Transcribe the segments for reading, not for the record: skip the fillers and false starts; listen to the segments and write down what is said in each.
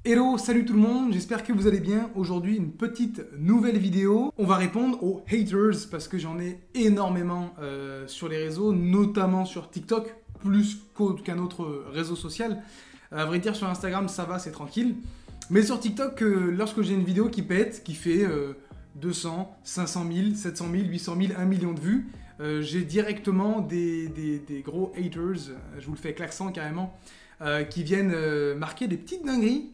Hello, salut tout le monde, j'espère que vous allez bien. Aujourd'hui, une petite nouvelle vidéo. On va répondre aux haters parce que j'en ai énormément sur les réseaux, notamment sur TikTok, plus qu'aucun autre réseau social. À vrai dire, sur Instagram, ça va, c'est tranquille. Mais sur TikTok, lorsque j'ai une vidéo qui pète, qui fait 200, 500 000, 700 000, 800 000, 1 million de vues, j'ai directement des gros haters, je vous le fais avec l'accent carrément, qui viennent marquer des petites dingueries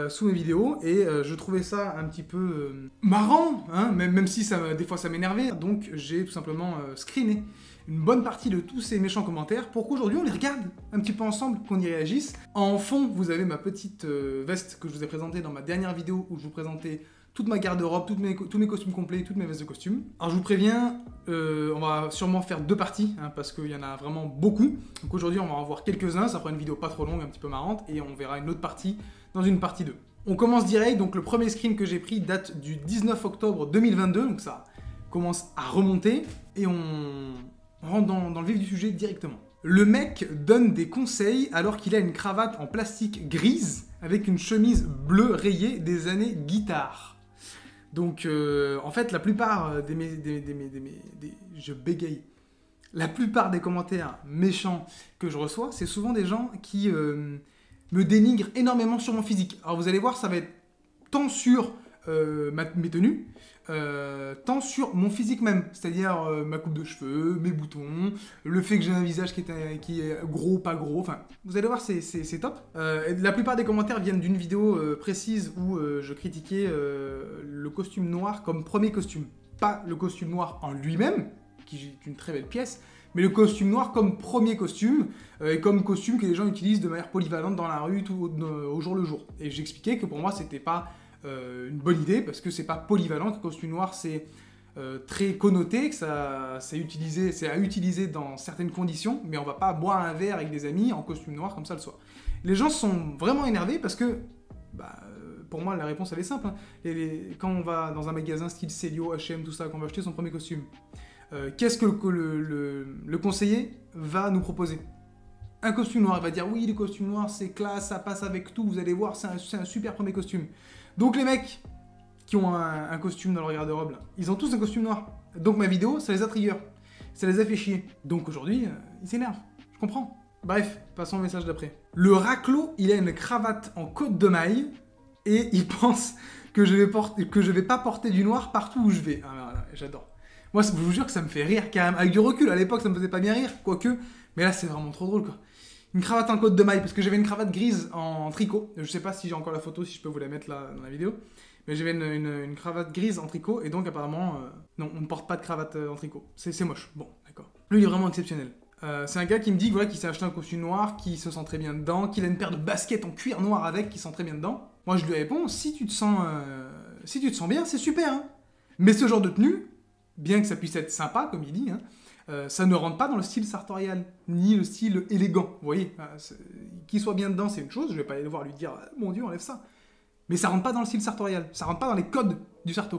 sous mes vidéos et je trouvais ça un petit peu marrant, hein, même si des fois ça m'énervait. Donc j'ai tout simplement screené une bonne partie de tous ces méchants commentaires pour qu'aujourd'hui on les regarde un petit peu ensemble, qu'on y réagisse. En fond, vous avez ma petite veste que je vous ai présentée dans ma dernière vidéo où je vous présentais toute ma garde-robe, tous mes costumes complets, toutes mes vestes de costume. Alors je vous préviens, on va sûrement faire deux parties, hein, parce qu'il y en a vraiment beaucoup. Donc aujourd'hui on va en voir quelques-uns, ça fera une vidéo pas trop longue, un petit peu marrante, et on verra une autre partie dans une partie 2. On commence direct, donc le premier screen que j'ai pris date du 19 octobre 2022, donc ça commence à remonter, et on rentre dans le vif du sujet directement. Le mec donne des conseils alors qu'il a une cravate en plastique grise avec une chemise bleue rayée des années guitare. Donc, en fait, la plupart je bégaye. La plupart des commentaires méchants que je reçois, c'est souvent des gens qui me dénigrent énormément sur mon physique. Alors, vous allez voir, ça va être tant sur mes tenues, tant sur mon physique même, c'est-à-dire ma coupe de cheveux, mes boutons, le fait que j'ai un visage qui est gros, pas gros, enfin, vous allez voir, c'est top. La plupart des commentaires viennent d'une vidéo précise où je critiquais le costume noir comme premier costume. Pas le costume noir en lui-même, qui est une très belle pièce, mais le costume noir comme premier costume, et comme costume que les gens utilisent de manière polyvalente dans la rue au jour le jour. Et j'expliquais que pour moi, c'était pas une bonne idée, parce que c'est pas polyvalent, que le costume noir c'est très connoté, que c'est à utiliser dans certaines conditions, mais on va pas boire un verre avec des amis en costume noir comme ça le soir. Les gens sont vraiment énervés parce que, pour moi la réponse elle est simple, hein. Quand on va dans un magasin style Célio, H&M, tout ça, quand on va acheter son premier costume, qu'est-ce que le conseiller va nous proposer? Un costume noir, il va dire oui, les costumes noirs c'est classe, ça passe avec tout, vous allez voir, c'est un super premier costume. Donc les mecs qui ont un costume dans leur garde-robe, ils ont tous un costume noir. Donc ma vidéo, ça les a trigger, ça les a fait chier. Donc aujourd'hui, ils s'énervent, je comprends. Bref, passons au message d'après. Le raclo, il a une cravate en côte de maille et il pense que je vais pas porter du noir partout où je vais. Ah, j'adore. Moi, je vous jure que ça me fait rire quand même. Avec du recul, à l'époque, ça me faisait pas bien rire, quoique. Mais là, c'est vraiment trop drôle, quoi. Une cravate en côte de maille, parce que j'avais une cravate grise en tricot. Je sais pas si j'ai encore la photo, si je peux vous la mettre là dans la vidéo. Mais j'avais une cravate grise en tricot, et donc apparemment, non, on ne porte pas de cravate en tricot. C'est moche. Bon, d'accord. Lui, il est vraiment exceptionnel. C'est un gars qui me dit voilà, qu'il s'est acheté un costume noir, qu'il se sent très bien dedans, qu'il a une paire de baskets en cuir noir avec, qu'il se sent très bien dedans. Moi, je lui réponds si tu te sens bien, c'est super, hein. Mais ce genre de tenue, bien que ça puisse être sympa, comme il dit, hein, ça ne rentre pas dans le style sartorial, ni le style élégant, vous voyez. Qu'il soit bien dedans, c'est une chose, je vais pas aller le voir lui dire « Mon Dieu, enlève ça ». Mais ça rentre pas dans le style sartorial, ça rentre pas dans les codes du sarto.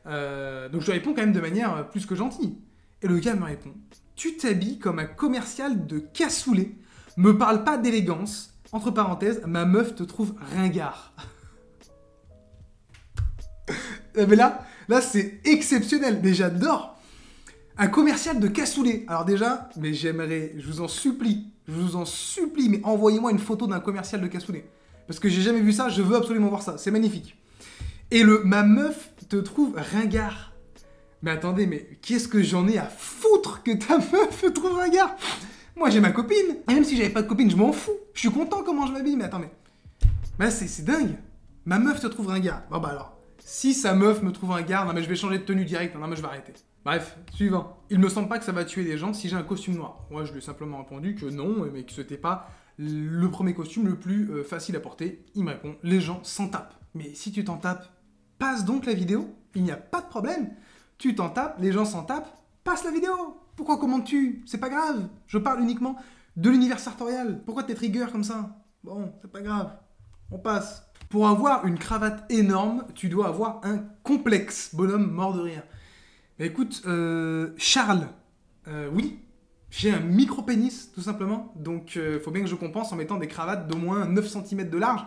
Donc je lui réponds quand même de manière plus que gentille. Et le gars me répond « Tu t'habilles comme un commercial de cassoulet, me parle pas d'élégance, entre parenthèses, ma meuf te trouve ringard. » Mais là c'est exceptionnel, mais j'adore. Un commercial de cassoulet. Alors déjà, mais j'aimerais, je vous en supplie, mais envoyez-moi une photo d'un commercial de cassoulet. Parce que j'ai jamais vu ça, je veux absolument voir ça, c'est magnifique. Et ma meuf te trouve ringard. Mais attendez, mais qu'est-ce que j'en ai à foutre que ta meuf te trouve ringard? Moi j'ai ma copine, et même si j'avais pas de copine, je m'en fous. Je suis content comment je m'habille, mais attendez. Mais c'est dingue. Ma meuf te trouve ringard. Bon bah alors, si sa meuf me trouve ringard, non mais je vais changer de tenue direct, non mais je vais arrêter. Bref, suivant. Il me semble pas que ça va tuer des gens si j'ai un costume noir. Moi, je lui ai simplement répondu que non, mais que c'était pas le premier costume le plus facile à porter. Il me répond, les gens s'en tapent. Mais si tu t'en tapes, passe donc la vidéo. Il n'y a pas de problème. Tu t'en tapes, les gens s'en tapent, passe la vidéo. Pourquoi commentes-tu? C'est pas grave. Je parle uniquement de l'univers sartorial. Pourquoi t'es trigger comme ça? Bon, c'est pas grave. On passe. Pour avoir une cravate énorme, tu dois avoir un complexe. Bonhomme mort de rire. Écoute, Charles, oui, j'ai un micro-pénis, tout simplement, donc faut bien que je compense en mettant des cravates d'au moins 9 cm de large.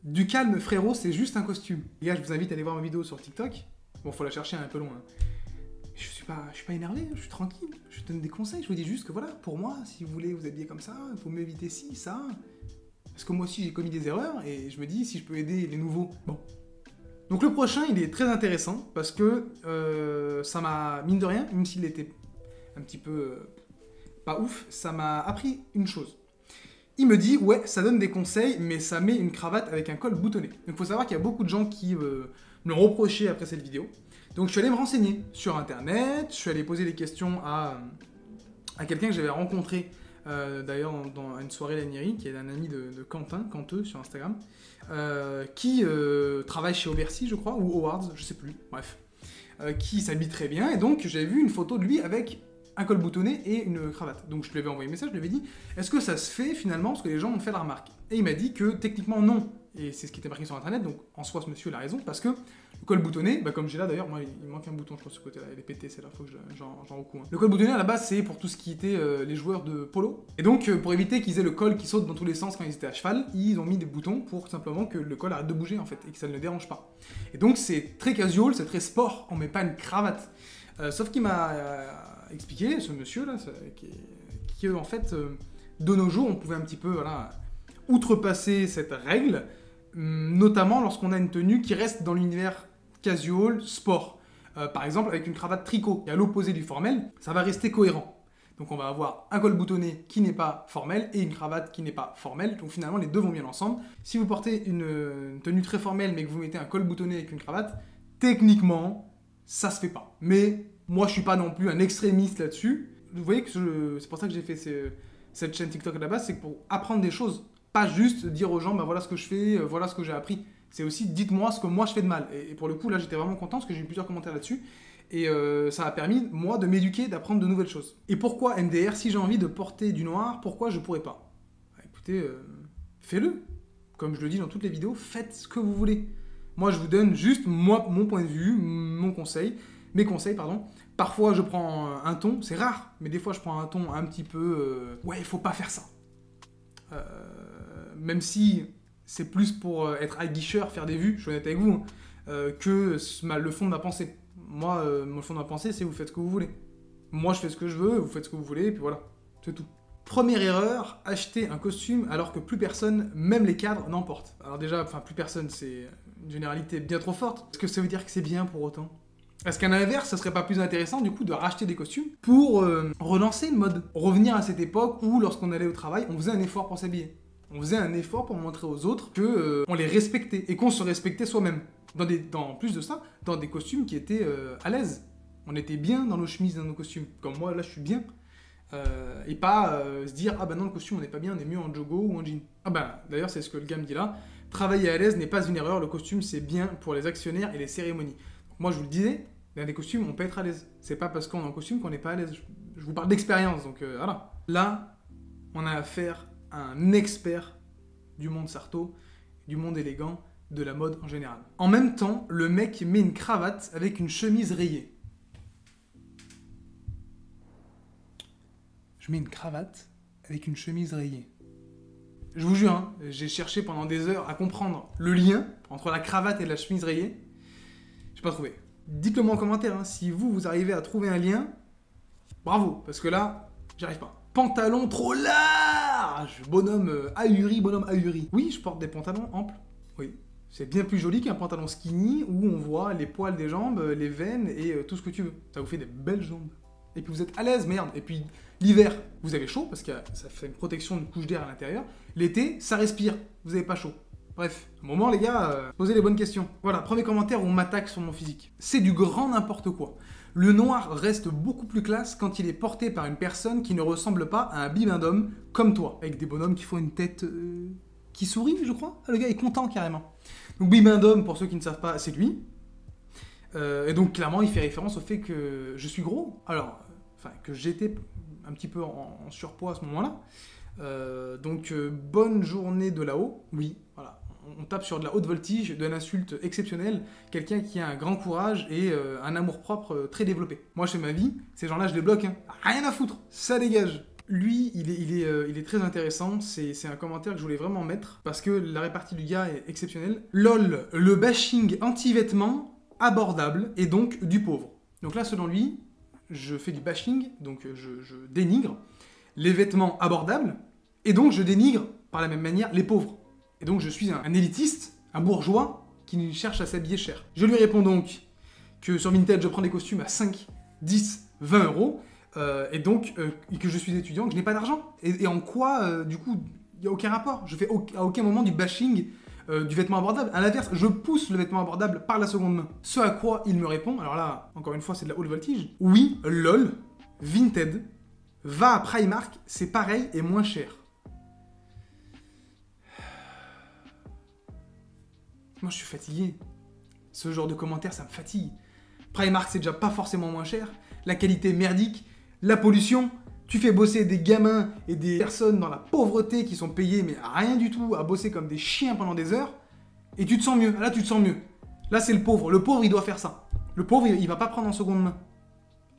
Du calme, frérot, c'est juste un costume. Les gars, je vous invite à aller voir ma vidéo sur TikTok. Bon, faut la chercher un peu loin. Je suis pas énervé, je suis tranquille. Je donne des conseils, je vous dis juste que voilà, pour moi, si vous voulez vous habiller comme ça, il faut mieux éviter ci, ça. Parce que moi aussi, j'ai commis des erreurs et je me dis si je peux aider les nouveaux. Bon. Donc le prochain, il est très intéressant parce que ça m'a, mine de rien, même s'il était un petit peu pas ouf, ça m'a appris une chose. Il me dit, ouais, ça donne des conseils, mais ça met une cravate avec un col boutonné. Donc il faut savoir qu'il y a beaucoup de gens qui me l'ont reproché après cette vidéo. Donc je suis allé me renseigner sur internet, je suis allé poser des questions à quelqu'un que j'avais rencontré d'ailleurs dans une soirée Lanieri, qui est un ami de Quentin, Canteux sur Instagram, qui travaille chez Oversea, je crois, ou Howards, je sais plus, bref, qui s'habille très bien, et donc j'avais vu une photo de lui avec un col boutonné et une cravate. Donc je lui avais envoyé un message, je lui avais dit, est-ce que ça se fait finalement, parce que les gens m'ont fait la remarque. Et il m'a dit que techniquement non, et c'est ce qui était marqué sur internet, donc en soi ce monsieur a raison, parce que le col boutonné, bah comme j'ai là d'ailleurs, moi il manque un bouton je crois sur ce côté là, il est pété, c'est là, faut que j'en recoue. Le col boutonné à la base c'est pour tout ce qui était les joueurs de polo, et donc pour éviter qu'ils aient le col qui saute dans tous les sens quand ils étaient à cheval, ils ont mis des boutons pour simplement que le col arrête de bouger en fait, et que ça ne le dérange pas. Et donc c'est très casual, c'est très sport, on met pas une cravate. Sauf qu'il m'a expliqué, ce monsieur là, qui en fait, de nos jours on pouvait un petit peu, voilà, outrepasser cette règle, notamment lorsqu'on a une tenue qui reste dans l'univers casual, sport. Par exemple, avec une cravate tricot, et à l'opposé du formel, ça va rester cohérent. Donc on va avoir un col boutonné qui n'est pas formel, et une cravate qui n'est pas formelle, donc finalement les deux vont bien ensemble. Si vous portez une tenue très formelle, mais que vous mettez un col boutonné avec une cravate, techniquement, ça se fait pas. Mais moi, je suis pas non plus un extrémiste là-dessus. Vous voyez que c'est pour ça que j'ai fait cette chaîne TikTok à la base, c'est que pour apprendre des choses. Pas juste dire aux gens, bah voilà ce que je fais, voilà ce que j'ai appris. C'est aussi, dites-moi ce que moi je fais de mal. Et pour le coup, là, j'étais vraiment content parce que j'ai eu plusieurs commentaires là-dessus. Et ça a permis, moi, de m'éduquer, d'apprendre de nouvelles choses. Et pourquoi MDR, si j'ai envie de porter du noir, pourquoi je pourrais pas? Bah, écoutez, fais-le. Comme je le dis dans toutes les vidéos, faites ce que vous voulez. Moi, je vous donne juste moi, mon point de vue, mes conseils, pardon. Parfois, je prends un ton, c'est rare, mais des fois, je prends un ton un petit peu... ouais, il faut pas faire ça. Même si c'est plus pour être aguicheur, faire des vues, je suis honnête avec vous, que le fond de ma pensée. Moi, le fond de ma pensée, c'est vous faites ce que vous voulez. Moi, je fais ce que je veux, vous faites ce que vous voulez, et puis voilà, c'est tout. Première erreur, acheter un costume alors que plus personne, même les cadres, n'en portent. Alors déjà, enfin plus personne, c'est une généralité bien trop forte. Est-ce que ça veut dire que c'est bien pour autant? Est-ce qu'à l'inverse, ça serait pas plus intéressant du coup de racheter des costumes pour relancer une mode? Revenir à cette époque où lorsqu'on allait au travail, on faisait un effort pour s'habiller. On faisait un effort pour montrer aux autres qu'on les respectait et qu'on se respectait soi-même. En plus de ça, dans des costumes qui étaient à l'aise. On était bien dans nos chemises, dans nos costumes. Comme moi, là, je suis bien. Et pas se dire, ah bah non, le costume, on n'est pas bien, on est mieux en jogo ou en jean. Ah bah, d'ailleurs, c'est ce que le gars me dit là. Travailler à l'aise n'est pas une erreur, le costume, c'est bien pour les actionnaires et les cérémonies. Donc, moi, je vous le disais, dans des costumes, on peut être à l'aise. C'est pas parce qu'on est en costume qu'on n'est pas à l'aise. Je vous parle d'expérience, donc voilà. Là, on a affaire à un expert du monde sarto, du monde élégant, de la mode en général. En même temps, le mec met une cravate avec une chemise rayée. Je mets une cravate avec une chemise rayée. Je vous jure, hein, j'ai cherché pendant des heures à comprendre le lien entre la cravate et la chemise rayée. J'ai pas trouvé. Dites-le moi en commentaire, hein, si vous arrivez à trouver un lien, bravo, parce que là, j'y arrive pas. Pantalon trop large, bonhomme ahuri, bonhomme ahuri. Oui, je porte des pantalons amples, oui. C'est bien plus joli qu'un pantalon skinny où on voit les poils des jambes, les veines et tout ce que tu veux. Ça vous fait des belles jambes. Et puis vous êtes à l'aise, merde. Et puis l'hiver, vous avez chaud parce que ça fait une protection de couche d'air à l'intérieur. L'été, ça respire, vous n'avez pas chaud. Bref, au moment les gars, posez les bonnes questions. Voilà, premier commentaire où on m'attaque sur mon physique. C'est du grand n'importe quoi. Le noir reste beaucoup plus classe quand il est porté par une personne qui ne ressemble pas à un bibendum comme toi. Avec des bonhommes qui font une tête qui sourit, je crois. Ah, le gars est content carrément. Donc bibendum, pour ceux qui ne savent pas, c'est lui. Et donc clairement, il fait référence au fait que je suis gros. Alors, enfin, que j'étais un petit peu en surpoids à ce moment-là. Donc bonne journée de là-haut. Oui, voilà. On tape sur de la haute voltige, de l'insulte exceptionnelle, quelqu'un qui a un grand courage et un amour-propre très développé. Moi, je fais ma vie, ces gens-là, je les bloque, hein. Rien à foutre, ça dégage. Lui, il est très intéressant. C'est un commentaire que je voulais vraiment mettre parce que la répartie du gars est exceptionnelle. LOL, le bashing anti-vêtements abordable et donc du pauvre. Donc là, selon lui, je fais du bashing, donc je dénigre les vêtements abordables et donc je dénigre par la même manière les pauvres. Et donc je suis un élitiste, un bourgeois qui cherche à s'habiller cher. Je lui réponds donc que sur Vinted, je prends des costumes à 5, 10, 20 euros. Et donc, que je suis étudiant, que je n'ai pas d'argent. Et en quoi, du coup, il n'y a aucun rapport. Je fais à aucun moment du bashing du vêtement abordable. À l'inverse, je pousse le vêtement abordable par la seconde main. Ce à quoi il me répond, alors là, encore une fois, c'est de la haute voltige. Oui, lol, Vinted, va à Primark, c'est pareil et moins cher. Moi, je suis fatigué. Ce genre de commentaires, ça me fatigue. Primark, c'est déjà pas forcément moins cher. La qualité merdique. La pollution, tu fais bosser des gamins et des personnes dans la pauvreté qui sont payées, mais rien du tout, à bosser comme des chiens pendant des heures, et tu te sens mieux. Là, tu te sens mieux. Là, c'est le pauvre. Le pauvre, il doit faire ça. Le pauvre, il va pas prendre en seconde main.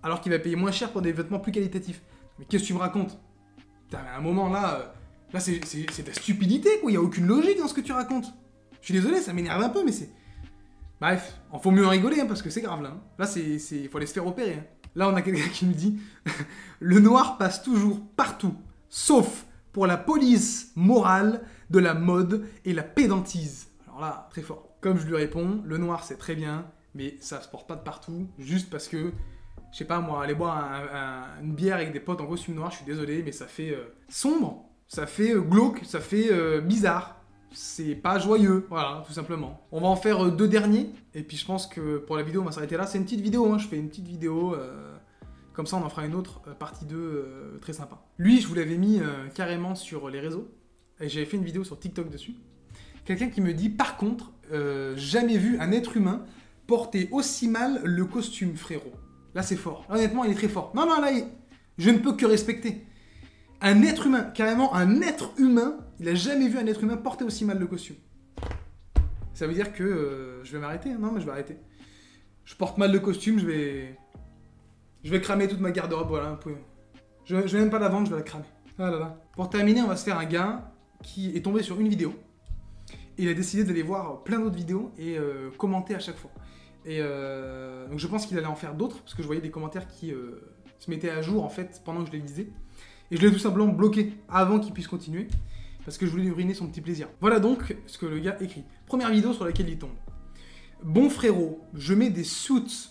Alors qu'il va payer moins cher pour des vêtements plus qualitatifs. Mais qu'est-ce que tu me racontes? À un moment, là c'est de la stupidité, quoi. Il n'y a aucune logique dans ce que tu racontes. Je suis désolé, ça m'énerve un peu, mais c'est... Bref, il faut mieux en rigoler, hein, parce que c'est grave, là. Là, il faut aller se faire opérer, hein. Là, on a quelqu'un qui nous dit « Le noir passe toujours partout, sauf pour la police morale de la mode et la pédantise. » Alors là, très fort. Comme je lui réponds, le noir, c'est très bien, mais ça se porte pas de partout, juste parce que, je sais pas moi, aller boire une bière avec des potes en costume noir, je suis désolé, mais ça fait sombre, ça fait glauque, ça fait bizarre. C'est pas joyeux, voilà, tout simplement. On va en faire 2 derniers, et puis je pense que pour la vidéo, on va s'arrêter là. C'est une petite vidéo, hein, je fais une petite vidéo, comme ça on en fera une autre, partie 2, très sympa. Lui, je vous l'avais mis carrément sur les réseaux, et j'avais fait une vidéo sur TikTok dessus. Quelqu'un qui me dit, par contre, jamais vu un être humain porter aussi mal le costume, frérot. Là, c'est fort. Honnêtement, il est très fort. Non, là, je ne peux que respecter. Un être humain, carrément un être humain, il a jamais vu un être humain porter aussi mal le costume. Ça veut dire que je vais m'arrêter, hein. Non, mais je vais arrêter. Je porte mal le costume, je vais cramer toute ma garde-robe, voilà. Je vais même pas la vendre, je vais la cramer. Ah là là. Pour terminer, on va se faire un gars qui est tombé sur une vidéo. Et il a décidé d'aller voir plein d'autres vidéos et commenter à chaque fois. Et donc je pense qu'il allait en faire d'autres, parce que je voyais des commentaires qui se mettaient à jour en fait pendant que je les lisais. Et je l'ai tout simplement bloqué avant qu'il puisse continuer, parce que je voulais lui ruiner son petit plaisir. Voilà donc ce que le gars écrit. Première vidéo sur laquelle il tombe. Bon frérot, je mets des suits.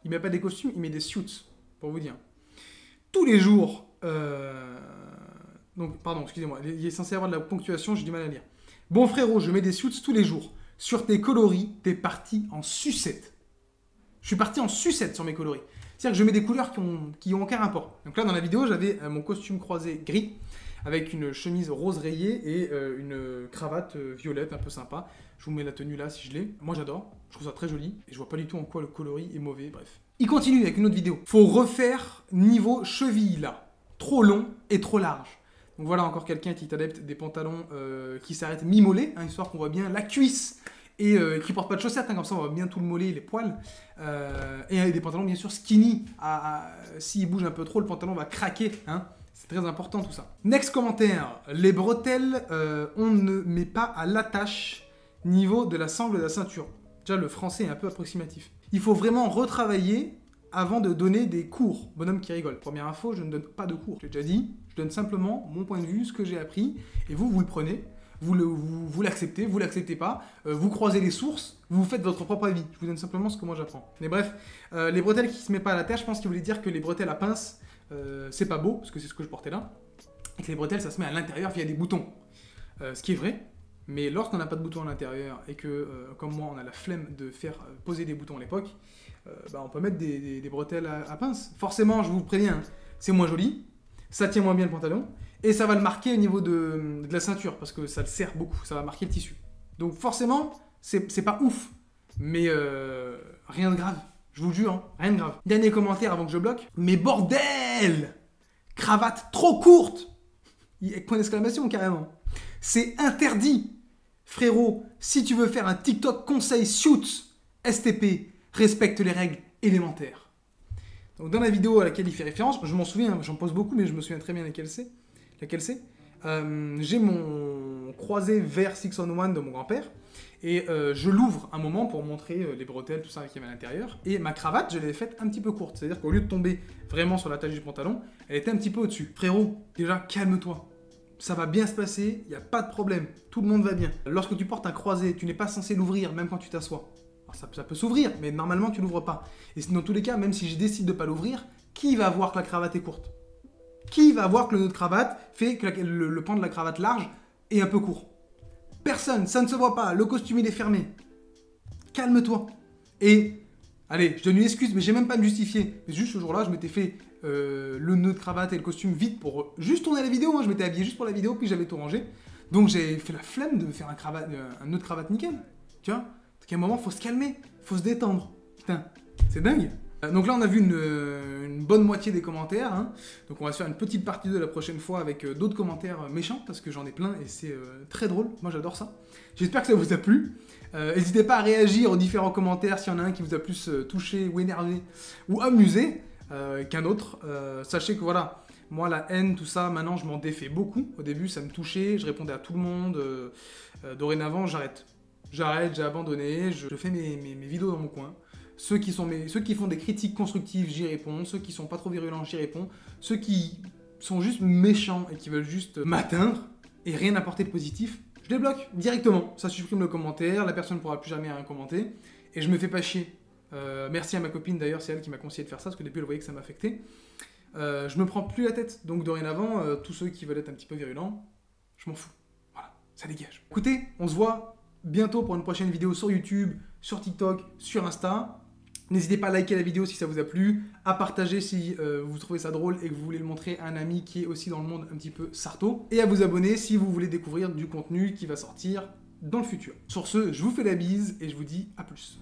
Il met pas des costumes, il met des suits, pour vous dire. Tous les jours... Donc, pardon, excusez-moi, il est censé avoir de la ponctuation, j'ai du mal à lire. Bon frérot, je mets des suits tous les jours. Sur tes coloris, t'es parti en sucette. Je suis parti en sucette sur mes coloris. C'est-à-dire que je mets des couleurs qui ont aucun rapport. Donc là, dans la vidéo, j'avais mon costume croisé gris, avec une chemise rose rayée et une cravate violette un peu sympa. Je vous mets la tenue là si je l'ai. Moi, j'adore. Je trouve ça très joli. Et je vois pas du tout en quoi le coloris est mauvais. Bref. Il continue avec une autre vidéo. Faut refaire niveau cheville là. Trop long et trop large. Donc voilà encore quelqu'un qui est adepte des pantalons qui s'arrêtent mi-mollet, hein, histoire qu'on voit bien la cuisse. Et qui porte pas de chaussettes, hein, comme ça on voit bien tout le mollet et les poils. Et des pantalons bien sûr skinny. S'il bouge un peu trop, le pantalon va craquer. Hein. C'est très important tout ça. Next commentaire. Les bretelles, on ne met pas à l'attache niveau de la sangle de la ceinture. Déjà le français est un peu approximatif. Il faut vraiment retravailler avant de donner des cours. Bonhomme qui rigole. Première info, je ne donne pas de cours. J'ai déjà dit, je donne simplement mon point de vue, ce que j'ai appris. Et vous le prenez. Vous l'acceptez, vous l'acceptez pas, vous croisez les sources, vous faites votre propre avis. Je vous donne simplement ce que moi j'apprends. Mais bref, les bretelles qui se mettent pas à la terre, je pense qu'il voulait dire que les bretelles à pince, c'est pas beau, parce que c'est ce que je portais là, et que les bretelles ça se met à l'intérieur via des boutons. Ce qui est vrai, mais lorsqu'on n'a pas de boutons à l'intérieur, et que, comme moi, on a la flemme de faire poser des boutons à l'époque, on peut mettre des bretelles à pince. Forcément, je vous préviens, hein, c'est moins joli, ça tient moins bien le pantalon, et ça va le marquer au niveau de la ceinture, parce que ça le serre beaucoup, ça va marquer le tissu. Donc forcément, c'est pas ouf, mais rien de grave, je vous le jure, hein, rien de grave. Dernier commentaire avant que je bloque. Mais bordel! Cravate trop courte! Avec point d'exclamation carrément. C'est interdit! Frérot, si tu veux faire un TikTok conseil suits STP, respecte les règles élémentaires. Donc dans la vidéo à laquelle il fait référence, je m'en souviens, j'en pose beaucoup, mais je me souviens très bien laquelle c'est. J'ai mon croisé vert 6-on-1 de mon grand-père, et je l'ouvre un moment pour montrer les bretelles, tout ça qu'il y avait à l'intérieur. Et ma cravate, je l'avais faite un petit peu courte, c'est-à-dire qu'au lieu de tomber vraiment sur la taille du pantalon, elle était un petit peu au-dessus. Frérot, déjà calme-toi. Ça va bien se passer, il n'y a pas de problème, tout le monde va bien. Lorsque tu portes un croisé, tu n'es pas censé l'ouvrir même quand tu t'assois. Ça peut s'ouvrir, mais normalement tu l'ouvres pas. Et dans tous les cas, même si je décide de ne pas l'ouvrir, qui va voir que la cravate est courte? Qui va voir que le nœud de cravate fait que le pan de la cravate large est un peu court? Personne, ça ne se voit pas, le costume il est fermé. Calme-toi. Et, allez, je donne une excuse, mais j'ai même pas à me justifier. Mais juste ce jour-là, je m'étais fait le nœud de cravate et le costume vite pour juste tourner la vidéo. Hein. Je m'étais habillé juste pour la vidéo, puis j'avais tout rangé. Donc j'ai fait la flemme de me faire un nœud de cravate nickel. Tu vois? Donc à un moment, faut se calmer, faut se détendre. Putain, c'est dingue. Donc là, on a vu une bonne moitié des commentaires. Hein. Donc on va se faire une petite partie de la prochaine fois avec d'autres commentaires méchants, parce que j'en ai plein et c'est très drôle. Moi, j'adore ça. J'espère que ça vous a plu. N'hésitez pas à réagir aux différents commentaires s'il y en a un qui vous a plus touché ou énervé ou amusé qu'un autre. Sachez que voilà, moi, la haine, tout ça, maintenant, je m'en défais beaucoup. Au début, ça me touchait, je répondais à tout le monde. Dorénavant, j'arrête. J'arrête, j'ai abandonné, je fais mes vidéos dans mon coin. Ceux qui font des critiques constructives, j'y réponds. Ceux qui sont pas trop virulents, j'y réponds. Ceux qui sont juste méchants et qui veulent juste m'atteindre et rien apporter de positif, je les bloque directement. Ça supprime le commentaire, la personne ne pourra plus jamais rien commenter et je me fais pas chier. Merci à ma copine d'ailleurs, c'est elle qui m'a conseillé de faire ça parce que depuis elle voyait que ça m'affectait. Je me prends plus la tête, donc dorénavant, tous ceux qui veulent être un petit peu virulents, je m'en fous. Voilà, ça dégage. Écoutez, on se voit bientôt pour une prochaine vidéo sur YouTube, sur TikTok, sur Insta. N'hésitez pas à liker la vidéo si ça vous a plu, à partager si vous trouvez ça drôle et que vous voulez le montrer à un ami qui est aussi dans le monde un petit peu sarto, et à vous abonner si vous voulez découvrir du contenu qui va sortir dans le futur. Sur ce, je vous fais la bise et je vous dis à plus.